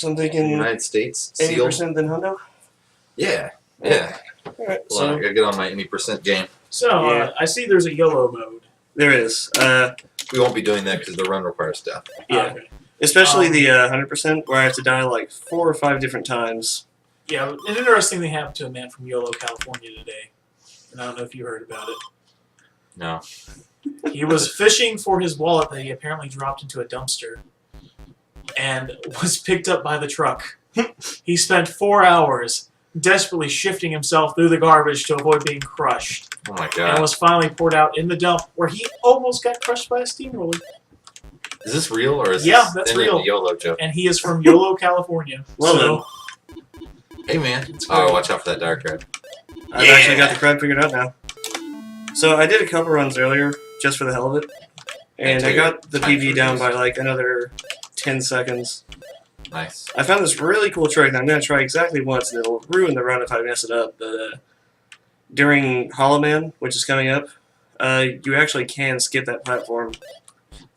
So I'm thinking United States. 80% then hundo? Yeah. Yeah. Alright, Hold on, I gotta get on my any percent game. So, Yeah. I see there's a YOLO mode. there is. We won't be doing that because the run requires death. Yeah. Okay. Especially the 100%, where I have to die like 4 or 5 different times. Yeah, an interesting thing happened to a man from YOLO, California today. And I don't know if you heard about it. No. He was fishing for his wallet that he apparently dropped into a dumpster and was picked up by the truck. He spent 4 hours desperately shifting himself through the garbage to avoid being crushed, Oh my and god. was finally poured out in the dump where he almost got crushed by a steamroller. Is this real or is Yeah, this that's in real. a YOLO joke? And he is from YOLO, California. Well so, Hey man. It's Oh, great. watch out for that dark red. I've actually got the crab figured out now. So I did a couple runs earlier, just for the hell of it. And Until I got the your time PB down freezes. by like another 10 seconds. Nice. I found this really cool trick that I'm going to try exactly once, and it'll ruin the run if I mess it up. But during Hollow Man, which is coming up, you actually can skip that platform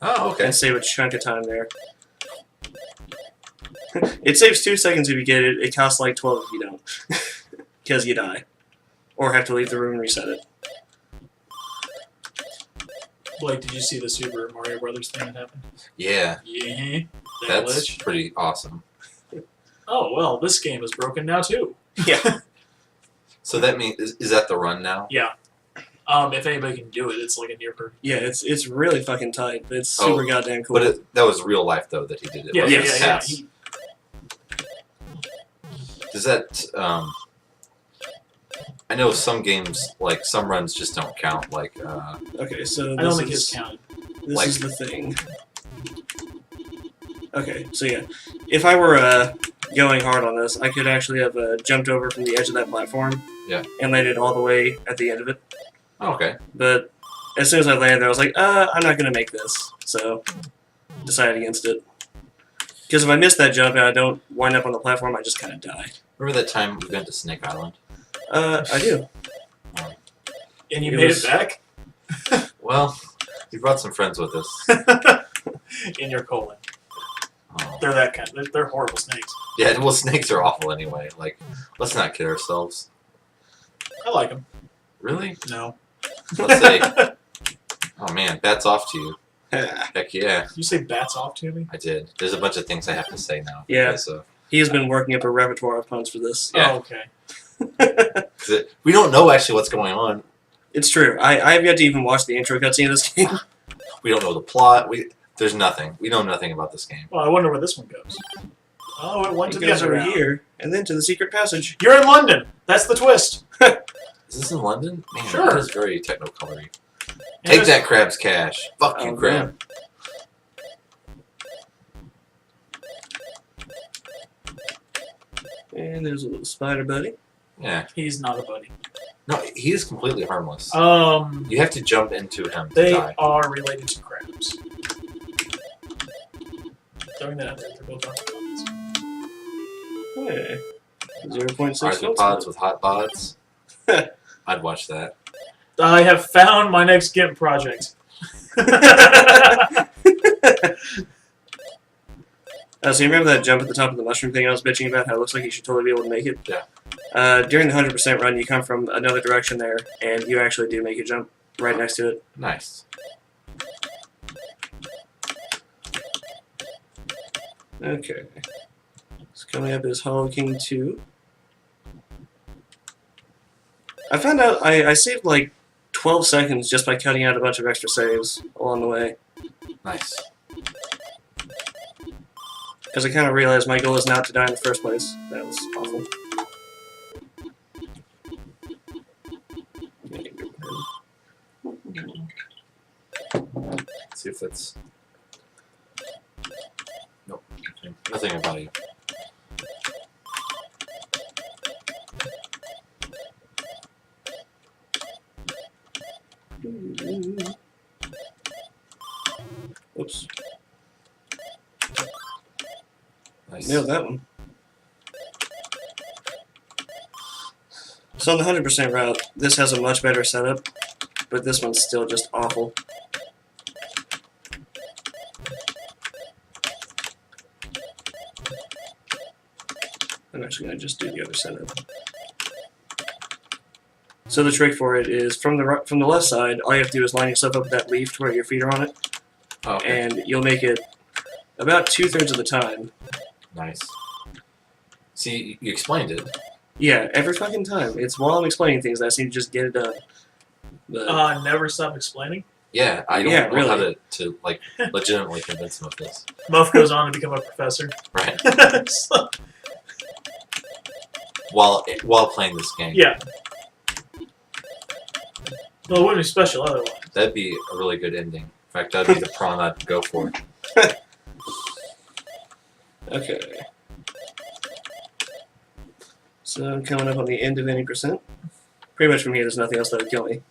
Oh, okay. and save a chunk of time there. It saves 2 seconds if you get it. It costs like 12 if you don't. Because you die. Or have to leave the room and reset it. Blake, did you see the Super Mario Brothers thing that happened? Yeah. Yeah. That That's glitch. pretty awesome. Oh, well, this game is broken now, too. Yeah. So that means is that the run now? Yeah. If anybody can do it, it's like a near perfect. Yeah, it's really fucking tight. It's super goddamn cool. But that was real life though that he did it. Yeah, wasn't yeah, it? yeah. Yes. Does that I know some games like some runs just don't count. Like Okay, so I don't this think his is, counted. this like- is the thing. Okay, so yeah. If I were going hard on this, I could actually have jumped over from the edge of that platform and landed all the way at the end of it. okay. But as soon as I landed there, I was like, I'm not going to make this. So, decided against it. Because if I miss that jump and I don't wind up on the platform, I just kind of die. Remember that time we went to Snake Island? I do. And you It made was- it back Well, we brought some friends with us. in your colon. Oh. They're that kind. They're horrible snakes. Yeah, well, snakes are awful anyway. Like, let's not kid ourselves. I like them. Really? No. Let's say, oh man, bats off to you. Heck yeah, You say bats off to me? I did. There's a bunch of things I have to say now. Yeah. because, He has been working up a repertoire of puns for this. Yeah. Oh, okay. we don't know actually what's going on. It's true. I have yet to even watch the intro cutscene of this game. We don't know the plot. There's nothing. We know nothing about this game. Well, I wonder where this one goes. Oh, it went to It the goes other over route. here, and then to the secret passage. You're in London. That's the twist. Is this in London? Man, Sure. that is very technicolory. And Take there's- that, crab's cash. Fuck you, Oh, crab. And there's a little spider buddy. Yeah. He's not a buddy. No, he is completely harmless. You have to jump into him to they die. are related to crabs. Throwing that out there. They're both arthropods. Hey. 0.6 Arthropods with hot bods. I'd watch that. I have found my next GIMP project. So you remember that jump at the top of the mushroom thing I was bitching about? How it looks like you should totally be able to make it? Yeah. During the 100% run, you come from another direction there, and you actually do make a jump right next to it. Nice. Okay. So coming up is Hollow King 2. I found out I saved like 12 seconds just by cutting out a bunch of extra saves along the way. Nice. Because I kind of realized my goal is not to die in the first place. That was awful. Let's see if that's... Nope. Nothing about you. Oops. Nice. Nailed that one. So on the 100% route, this has a much better setup, but this one's still just awful. I'm actually going to just do the other setup. So the trick for it is from the left side, all you have to do is line yourself up with that leaf to where your feet are on it, and you'll make it about 2/3 of the time. Nice. See, you explained it. Yeah, every fucking time. It's while I'm explaining things that I seem to just get it done. But, Never stop explaining. Yeah, I don't Yeah, know how really. to like legitimately convince him of this. Muff goes on to become a professor. Right. So- While playing this game. yeah. Well, it wouldn't be special otherwise. That'd be a really good ending. In fact, that'd be the prawn I'd go for. okay. So I'm coming up on the end of any percent. Pretty much from here, there's nothing else that would kill me.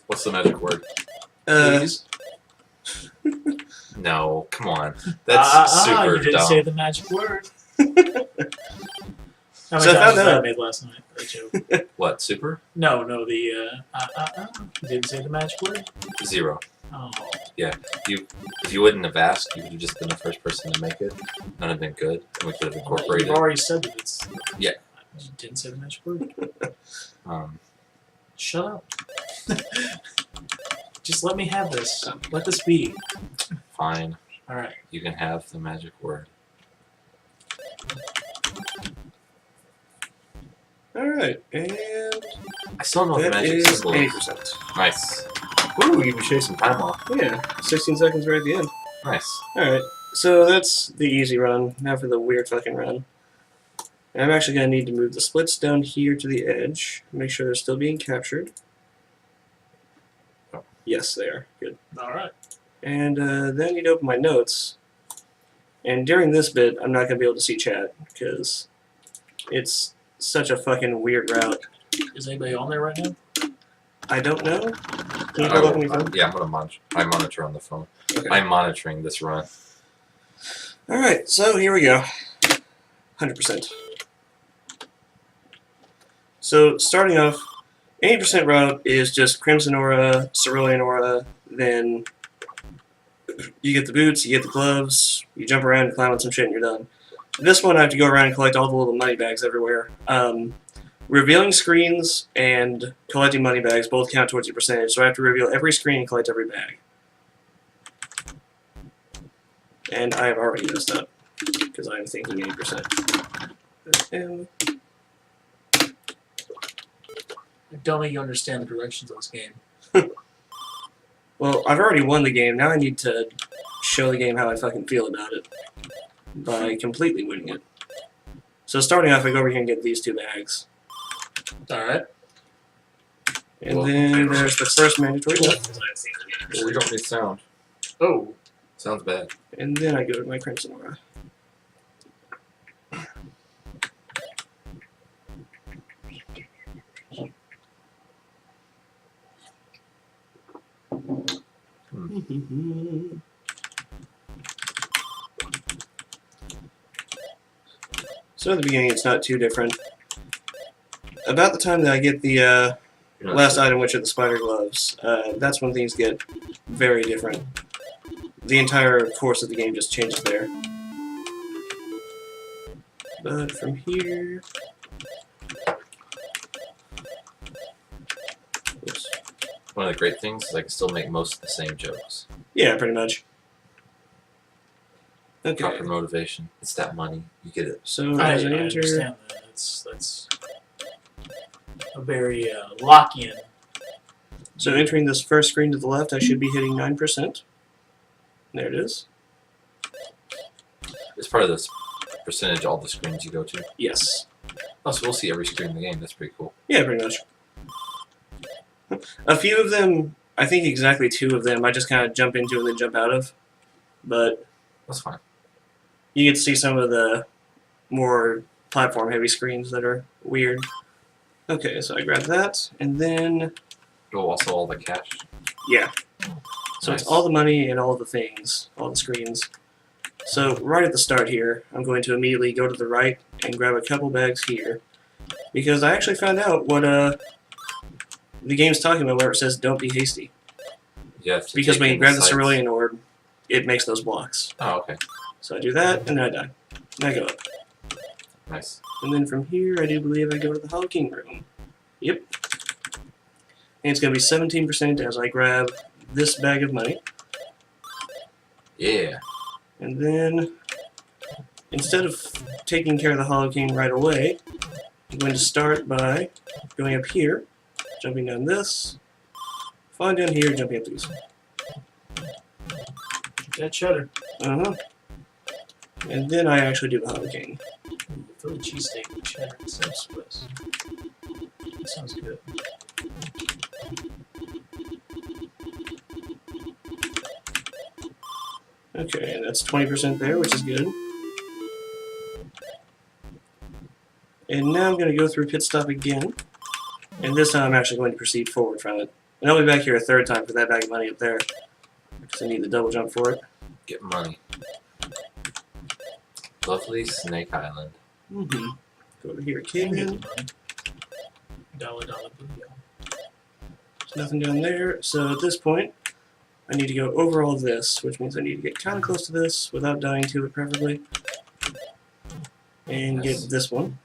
What's the magic word? Please. No, come on. That's super you didn't dumb. say the magic word. How So I many found times was that out- made last night? That joke. What, super? No, the you didn't say the magic word. 0. Oh, If you wouldn't have asked, you would have just been the first person to make it. None have been good, and we could have incorporated you've it. already said that it's. Yeah. You didn't say the magic word. Shut up. Just let me have this. Let this be. Fine, All right. you can have the magic word. Alright, and I still don't know what the that magic is symbol is. 80%. Nice. Ooh, you can shave some time off. Yeah, 16 seconds right at the end. Nice. Alright, so that's the easy run. Now for the weird fucking run. And I'm actually going to need to move the splits down here to the edge. Make sure they're still being captured. Oh. Yes, they are. Good. All right. And then I need to open my notes. And during this bit, I'm not going to be able to see chat, because it's such a fucking weird route. Is anybody on there right now? I don't know. Can you pull up on your phone? Yeah, I'm gonna monitor. I monitor on the phone. Okay. I'm monitoring this run. Alright, so here we go. 100%. So, starting off, 80% route is just Crimson Aura, Cerulean Aura, then you get the boots, you get the gloves, you jump around and climb on some shit and you're done. This one I have to go around and collect all the little money bags everywhere. Revealing screens and collecting money bags both count towards your percentage, so I have to reveal every screen and collect every bag. And I have already messed up, because I'm thinking 80%. And I don't think you understand the directions of this game. well, I've already won the game. Now I need to show the game how I fucking feel about it by completely winning it. So starting off, I go over here and get these 2 bags. All right. And Well, then there's the first mandatory one. Well, we don't need sound. Oh. Sounds bad. And then I go to my Crimson Aura. So at the beginning, it's not too different. About the time that I get the last item, which are the spider gloves, that's when things get very different. The entire course of the game just changes there. But from here... Oops. One of the great things is I can still make most of the same jokes. Yeah, pretty much. Okay, Proper motivation. It's that money. You get it. so I as I enter... understand that. That's a very Lockean. So entering this first screen to the left, I should be hitting 9%. There it is. It's part of this percentage of all the screens you go to. Yes. Oh, so we'll see every screen in the game. That's pretty cool. Yeah, pretty much. A few of them, I think exactly 2 of them, I just kind of jump into and then jump out of. But That's fine. you get to see some of the more platform-heavy screens that are weird. Okay, so I grab that, and then, Oh, also all the cash. yeah. So it's Nice. all the money and all the things, all the screens. So right at the start here, I'm going to immediately go to the right and grab a couple bags here. Because I actually found out what the game's talking about where it says don't be hasty. You have to Because take when you in grab the sights. Cerulean Orb, it makes those blocks. Oh, okay. So I do that, and then I die. And I go up. Nice. And then from here, I do believe I go to the Hollow King room. Yep. And it's going to be 17% as I grab this bag of money. Yeah. And then, instead of taking care of the Hollow King right away, I'm going to start by going up here, jumping down this, falling down here, jumping up these. That cheddar. Uh-huh. And then I actually do the Hollow King. Philly cheesesteak with cheddar instead of Swiss. That sounds good. Okay, that's 20% there, which is good. And now I'm going to go through pit stop again. And this time I'm actually going to proceed forward from it. And I'll be back here a third time for that bag of money up there. Because I need the double jump for it. Get money. Lovely Snake Island. Mm-hmm. Go over here, cave in. Dollar booyah. There's nothing down there. So at this point, I need to go over all of this, which means I need to get kind of close to this without dying to it, preferably. And Yes. get this one.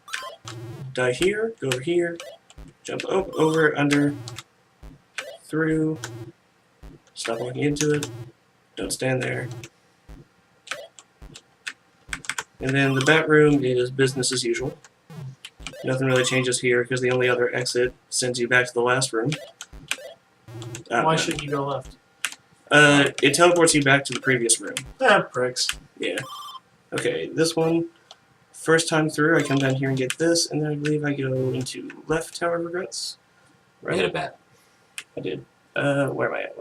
Die here, go over here, jump up, over, under, through, stop walking into it, don't stand there. And then the bat room is business as usual. Nothing really changes here because the only other exit sends you back to the last room. Why shouldn't you go left? It teleports you back to the previous room. Ah, pricks. Yeah. Okay, this one, first time through, I come down here and get this, and then I believe I go into left Tower of Regrets. You hit a bat. I did. Where am I at?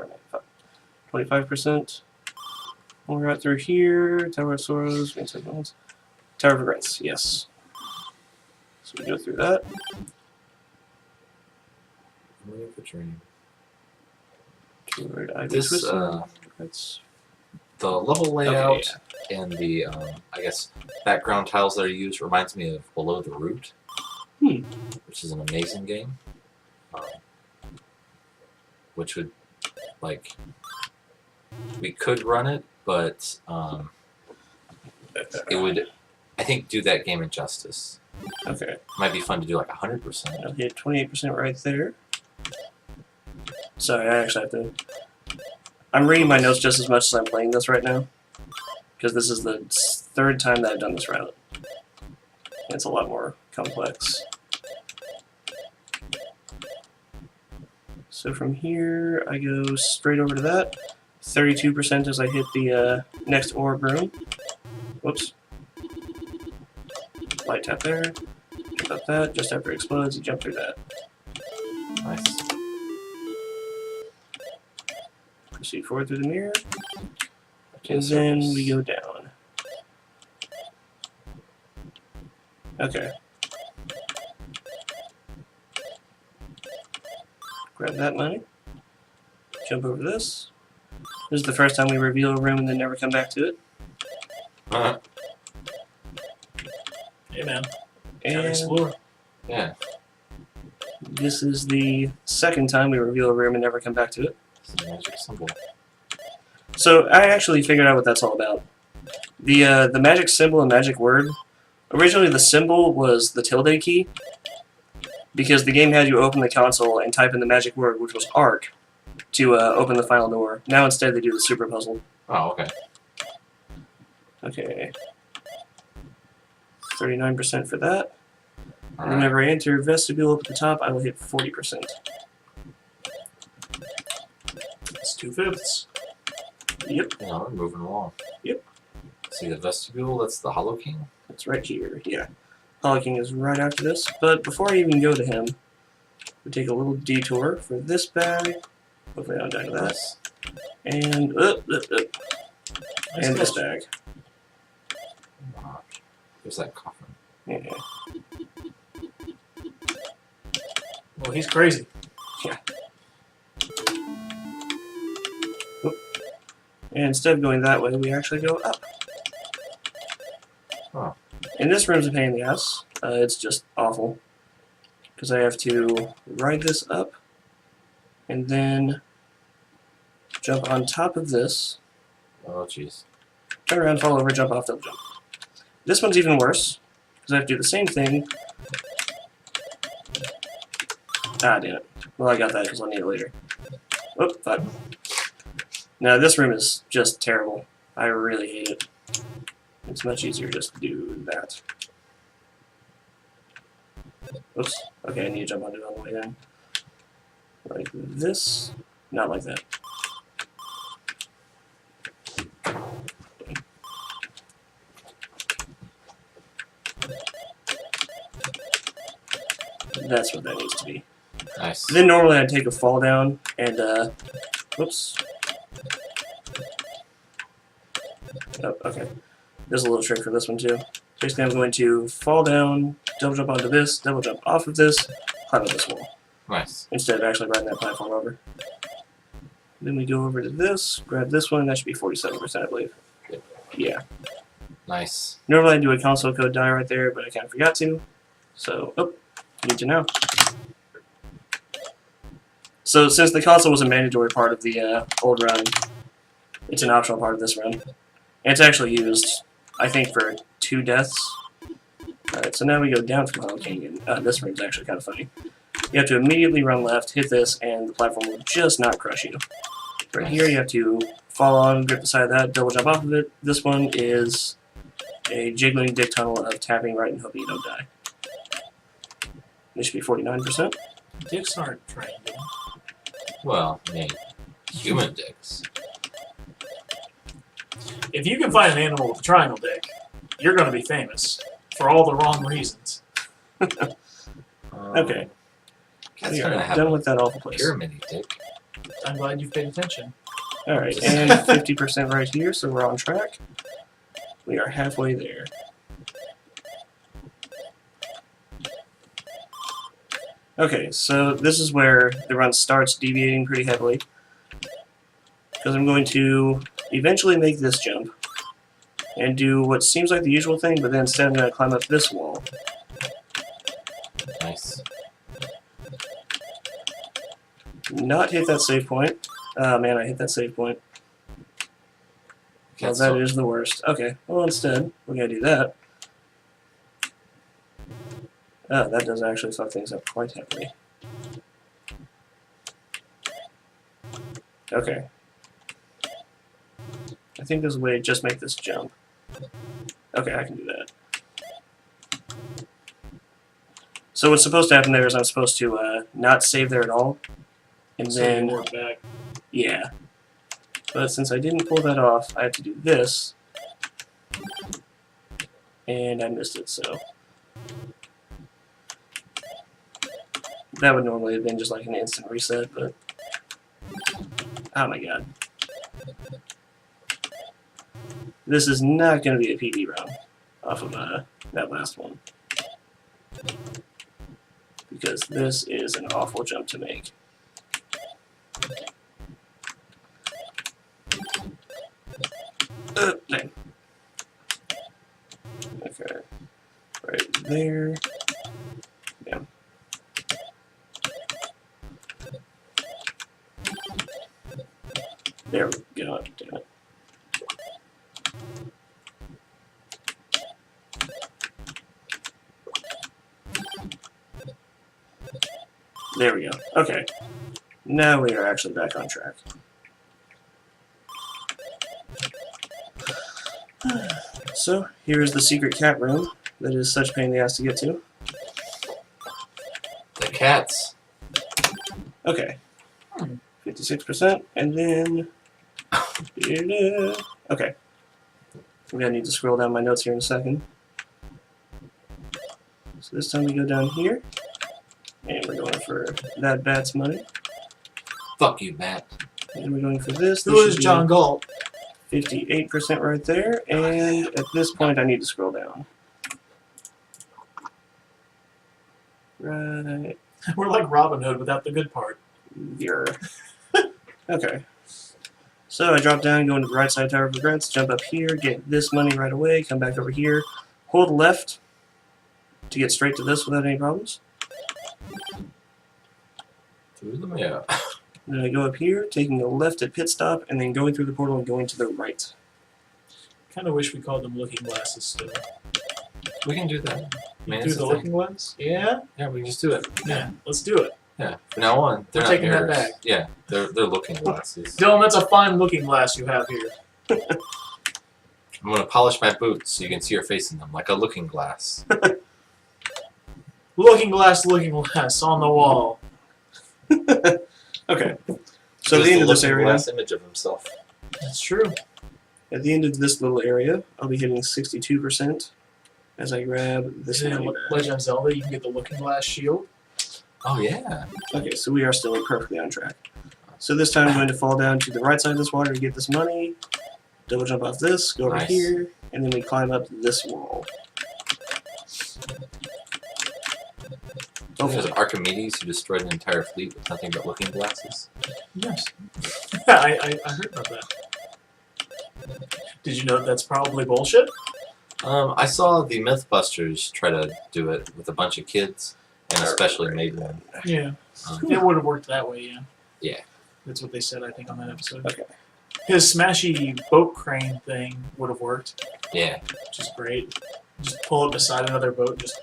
25%. We'll right through here. Tower of Sorrows. Tower of Regrets, yes. So we go through that. I'm gonna put your name. Toward Ivy This, Twisted. Regrets. The level layout and the, I guess, background tiles that are used reminds me of Below the Root, which is an amazing game. Which would, like, we could run it, but it would, I think, do that game injustice. Okay. Might be fun to do like 100%. I'll hit 28% right there. Sorry, I actually have to. I'm reading my notes just as much as I'm playing this right now. Because this is the third time that I've done this route. It's a lot more complex. So from here, I go straight over to that. 32% as I hit the next orb room. Whoops. Light tap there. Jump up that. Just after it explodes, you jump through that. Nice. Proceed forward through the mirror. Okay, And then circles. we go down. Okay. Grab that money. Jump over this. This is the first time we reveal a room and then never come back to it. Uh-huh. Hey, man. Gotta And explore. Yeah, this is the second time we reveal a room and never come back to it. it's a magic symbol. So I actually figured out what that's all about. The magic symbol and magic word. Originally, the symbol was the tilde key, because the game had you open the console and type in the magic word, which was ARC, to open the final door. Now instead they do the super puzzle. Oh, okay. Okay. 39% for that. And Alright. whenever I enter vestibule up at the top, I will hit 40%. It's 2/5. Yep, You know, we're moving along. Yep. See the vestibule? That's the Hollow King. that's right here. Yeah. Hollow King is right after this. But before I even go to him, we take a little detour for this bag. Hopefully I don't die to that. Nice. And Nice and this catch. bag. Wow. There's that coffin. Yeah. Well, he's crazy. And instead of going that way, we actually go up. Oh. And this room's a pain in the ass. It's just awful. Because I have to ride this up, and then jump on top of this, Oh, jeez. turn around, fall over, jump off, double jump. This one's even worse, because I have to do the same thing. Ah, damn it. Well, I got that because I'll need it later. Oh, fuck. Now, this room is just terrible. I really hate it. It's much easier just to do that. Oops. Okay, I need to jump on it all the way down. Like this. Not like that. That's what that needs to be. Nice. Then normally I'd take a fall down and, whoops. Oh, okay. There's a little trick for this one too. Basically I'm going to fall down, double jump onto this, double jump off of this, climb up this wall. Nice. Instead of actually riding that platform over. Then we go over to this, grab this one, that should be 47%, I believe. Yeah. Nice. Normally I'd do a console code die right there, but I kind of forgot to. So, oh, need to know. So since the console was a mandatory part of the old run, it's an optional part of this run. And it's actually used, I think, for 2 deaths. Alright, so now we go down from Hollow King, and this room's actually kind of funny. You have to immediately run left, hit this, and the platform will just not crush you. Right here, you have to fall on, grip the side of that, double jump off of it. This one is a jiggling dick tunnel of tapping right and hoping you don't die. This should be 49%. Dicks aren't triangular. Well, I mean, human dicks. If you can find an animal with a triangle dick, you're going to be famous. For all the wrong reasons. Okay. Cat's We gonna are have done a with that awful place. pyramid dick. I'm glad you've paid attention. Alright, and 50% right here, so we're on track. We are halfway there. Okay, so this is where the run starts deviating pretty heavily. Because I'm going to eventually make this jump. And do what seems like the usual thing, but then instead I'm going to climb up this wall. Nice. Not hit that save point. Oh man, I hit that save point. Well, Cat's that so- is the worst. Okay, well instead, we're going to do that. Oh, that does actually fuck things up quite heavily. Okay. I think there's a way to just make this jump. Okay, I can do that. So what's supposed to happen there is I'm supposed to not save there at all. And So then, you work back. yeah. But since I didn't pull that off, I have to do this. And I missed it, so. That would normally have been just like an instant reset, but. Oh my god. This is not going to be a PB round off of that last one. Because this is an awful jump to make. Dang. Okay. Right there. Yeah. There we go. Damn it. There we go. Okay. Now we are actually back on track. So, here's the secret cat room that is such a pain in the ass to get to. The cats. Okay. 56%, and then... Okay. We're gonna need to scroll down my notes here in a second. So this time we go down here, and we're going for that bat's money. Fuck you, Matt. And we're going for this. Who This is should be John Galt? 58% right there, and at this point I need to scroll down. Right We're like Robin Hood without the good part. here. Okay. So I drop down, go into the right side Tower of Regrets, jump up here, get this money right away, come back over here, hold left to get straight to this without any problems. Through the mail. Then I go up here, taking a left at pit stop, and then going through the portal and going to the right. kind of wish we called them looking glasses still. We can do that. Man, Do the looking glass? Yeah? Yeah, we can just do it. Yeah, let's do it. Yeah. From now on, they're We're not taking that mirrors. back. Yeah, they're looking glasses. Dylan, that's a fine looking glass you have here. I'm gonna polish my boots so you can see your face in them, like a looking glass. Looking glass on the wall. Okay. So at Just the end of this looking area, glass image of himself. That's true. at the end of this little area, I'll be hitting 62% as I grab this And money in back. Legend of Zelda, you can get the looking glass shield. Oh yeah. Okay, so we are still perfectly on track. So this time I'm going to fall down to the right side of this water to get this money, double jump off this, go over Nice. here, and then we climb up this wall. There's Hopefully. Archimedes who destroyed an entire fleet with nothing but looking glasses. Yes. I heard about that. Did you know that's probably bullshit? I saw the Mythbusters try to do it with a bunch of kids, and especially made one. Yeah. Um, It would have worked that way, yeah. Yeah. That's what they said, I think, on that episode. Okay. His smashy boat crane thing would have worked, Yeah. which is great. Just pull it beside another boat and just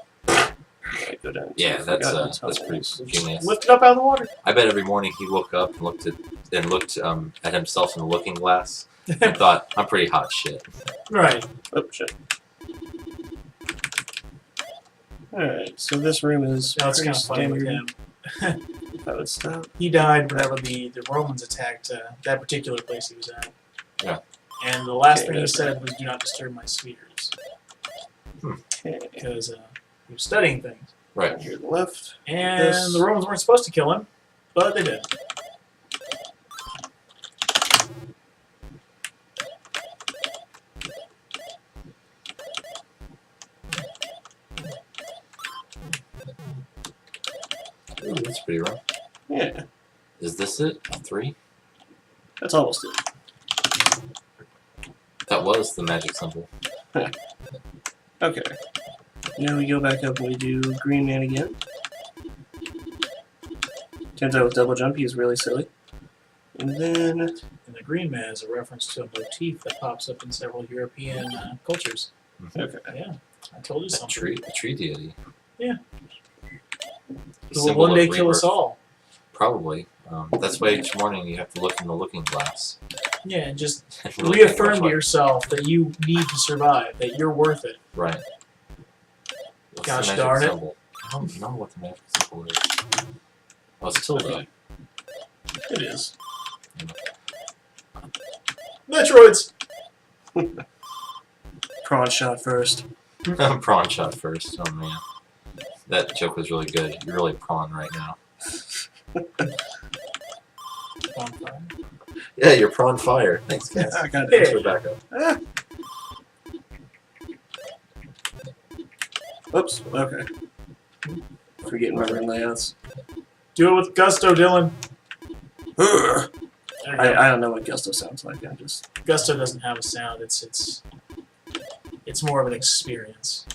Right, go down to Yeah, that's Forgotten pretty Tunnels. genius. lift it up out of the water. I bet every morning he woke up and looked at himself in the looking glass and thought, "I'm pretty hot shit." Right. Oh, shit. Alright, so this room is Now it's pretty kind of funny with standard. him. If I would stop. He died whenever the Romans attacked that particular place he was at. Yeah. And the last Okay, thing he that's said was, "Do not disturb my spheres," Okay. because he was studying things. Right. Here to the left. And This- the Romans weren't supposed to kill him, but they did. Ooh, that's pretty rough. Yeah, Is this it? A 3? that's almost it. That was the magic symbol. Okay. Now we go back up and we do Green Man again. Turns out with double jump he's really silly. And then And the Green Man is a reference to a motif that pops up in several European cultures. okay. Yeah, I told you A something. tree deity. Yeah. The Who will symbol one day of kill us rebirth. all. Probably. That's why each morning you have to look in the looking glass. Yeah, and just And really think reaffirm about to what- yourself that you need to survive, that you're worth it. Right. What's Gosh the magic darn it. symbol? I don't know what the magic symbol is. Oh, it's tilde. Okay. It is. Metroids! Prawn shot first. Prawn shot first. Oh man. That joke was really good. You're really prawn right now. Bonfire. Yeah, you're prawn fire. Thanks, guys. I got Thanks it. for the backup. Ah. Oops, okay. Forgetting my room layouts. Do it with gusto, Dylan. Ugh. There you go. I don't know what Gusto sounds like. I'm just. Gusto doesn't have a sound. It's more of an experience.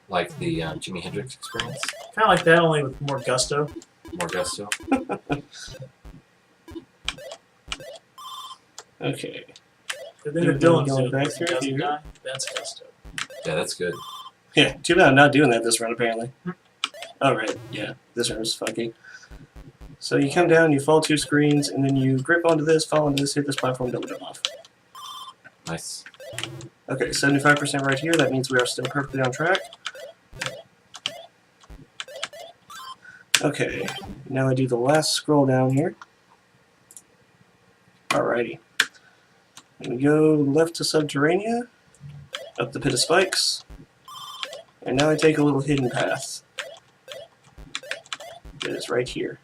Like the Jimi Hendrix experience. Kind of like that, only with more gusto. More gusto. Okay. The thing You're that Dylan's going doing back is through doesn't here? die. That's gusto. Yeah, that's good. Yeah, too bad I'm not doing that this run, apparently. Oh, right. Yeah, this run is funky. So you come down, you fall 2 screens, and then you grip onto this, fall onto this, hit this platform, double jump off. Nice. Okay, 75% right here. That means we are still perfectly on track. Okay, now I do the last scroll down here. Alrighty. And we go left to Subterranea, up the Pit of Spikes, and now I take a little hidden path. It is right here.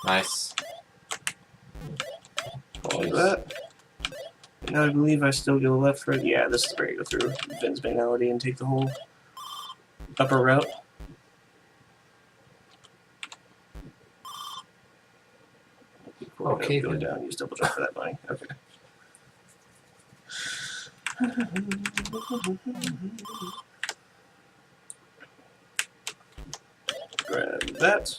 Nice. Follow that. And now I believe I still go left, right. Yeah, this is where I go through Vin's Banality and take the whole upper route. Okay, go then. down. Use double jump for that bunny. Okay. Grab that.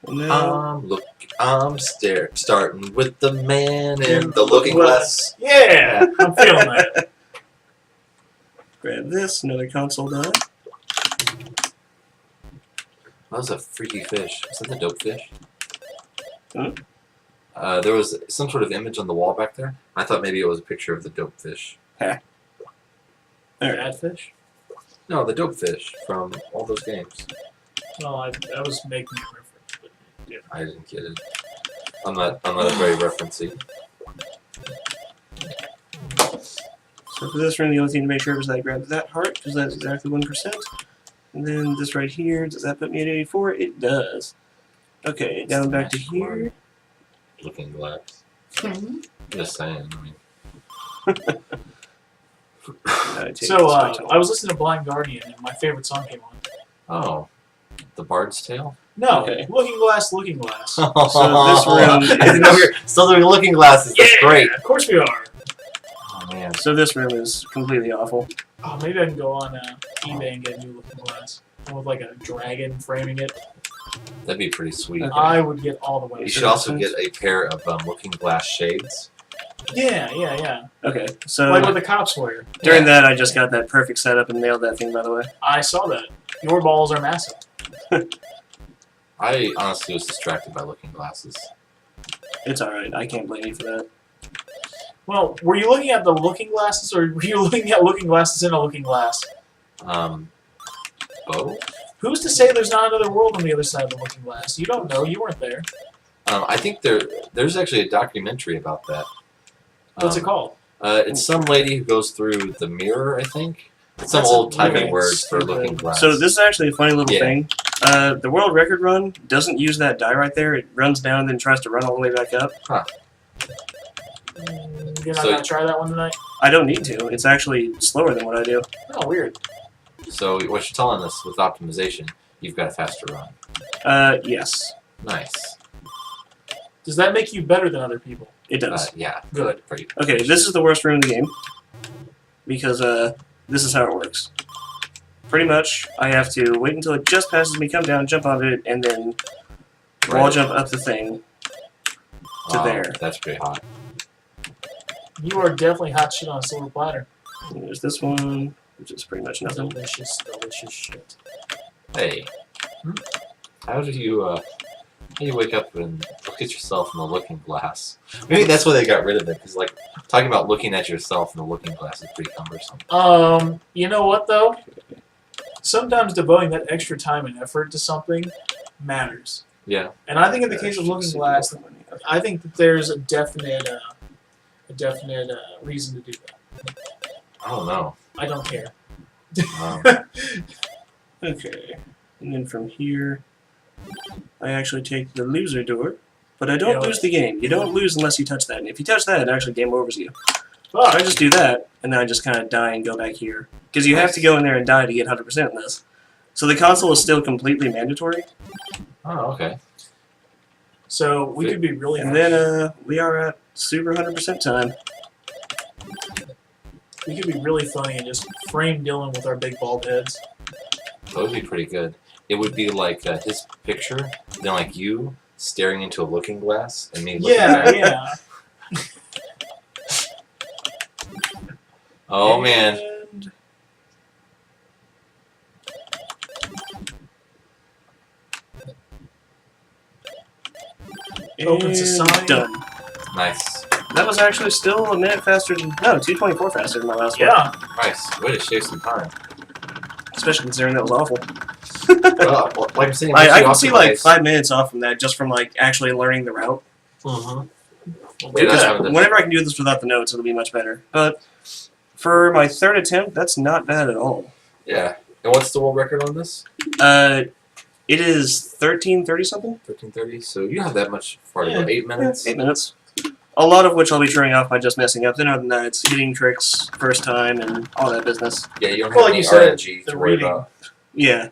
And now Looking I'm starting with the man in the looking glass. Yeah, I'm feeling that. Grab this, another console die. That was a freaky fish. Was that the dope fish? Hmm? There was some sort of image on the wall back there. I thought maybe it was a picture of the dope fish. Alright. Bad fish? No, the dope fish from all those games. Well, I was making a reference, but yeah. I didn't get it. I'm not very referencey. So for this room, the only thing to make sure is that I grab that heart, because that's exactly 1%. And then this right here, does that put me at 84? It does. Okay, down back to here. Looking glass. Just saying. I mean. So, I was listening to Blind Guardian, and my favorite song came on. Oh, the Bard's Tale. No, Okay. Looking Glass, Looking Glass. So this room I didn't know we were still doing Looking Glasses. That's great. Of course we are. Oh man. So this room is completely awful. Oh, maybe I can go on eBay and get a new Looking Glass. One with like a dragon framing it. That'd be pretty sweet. Okay. I would get all the way. You should also get a pair of Looking Glass shades. Yeah. Okay, so Like what the cops wear. during that, I just got that perfect setup and nailed that thing, by the way. I saw that. Your balls are massive. I honestly was distracted by Looking Glasses. It's alright, I can't blame you for that. Well, were you looking at the Looking Glasses, or were you looking at Looking Glasses in a Looking Glass? Both? Who's to say there's not another world on the other side of the Looking Glass? You don't know. You weren't there. I think there's actually a documentary about that. What's it called? It's some lady who goes through the mirror, I think. It's some That's old-timey okay. word for Stupid. Looking Glass. So this is actually a funny little Yeah. thing. The world record run doesn't use that die right there. It runs down and then tries to run all the way back up. You're not So- gonna try that one tonight? I don't need to. It's actually slower than what I do. Oh, weird. So what you're telling us with optimization, you've got a faster run. Yes, Nice. Does that make you better than other people? it does. Yeah. Good. For you. Okay, this is the worst room in the game. Because, this is how it works. Pretty much, I have to wait until it just passes me, come down, jump on it, and then wall Right. jump up the thing to Wow, there. That's pretty hot. You are definitely hot shit on a silver platter. And there's this one, which is pretty much nothing. Delicious, delicious shit. Hey. How do you wake up and look at yourself in the looking glass? Maybe that's why they got rid of it, because like talking about looking at yourself in the looking glass is pretty cumbersome. You know what though? Sometimes devoting that extra time and effort to something matters. Yeah. And I think in the case of Looking Glass, I think that there's a definite reason to do that. I don't know. I don't care. Okay, and then from here, I actually take the loser door, but I don't Yeah, lose the game. You don't lose unless you touch that, and if you touch that, it actually game overs you. So Fuck. I just do that, and then I just kind of die and go back here. Because you have to go in there and die to get 100% in this. So the console is still completely mandatory, Oh, okay. So we could be really. and then we are at super 100% time. We could be really funny and just frame Dylan with our big bald heads. That would be pretty good. It would be like his picture, then like you staring into a looking glass, and me looking back. Yeah. Oh man. And Open society. Done. Nice. That was actually still a minute faster than... No, 2:24 faster than my last one. Yeah. Nice. Way to save some time. Especially considering that was awful. Well, like I'm saying, I can see like 5 minutes off from that just from like actually learning the route. Mm-hmm. Because whenever I can do this without the notes, it'll be much better. But for my third attempt, that's not bad at all. Yeah. And what's the world record on this? It is 13:30 something. 13:30. So you have that much far to go. 8 minutes. 8 minutes. A lot of which I'll be turning off by just messing up. Then other than that, it's hitting tricks first time and all that business. Yeah, you don't have Well, like any you said, RNG the to worry reading. about. Yeah.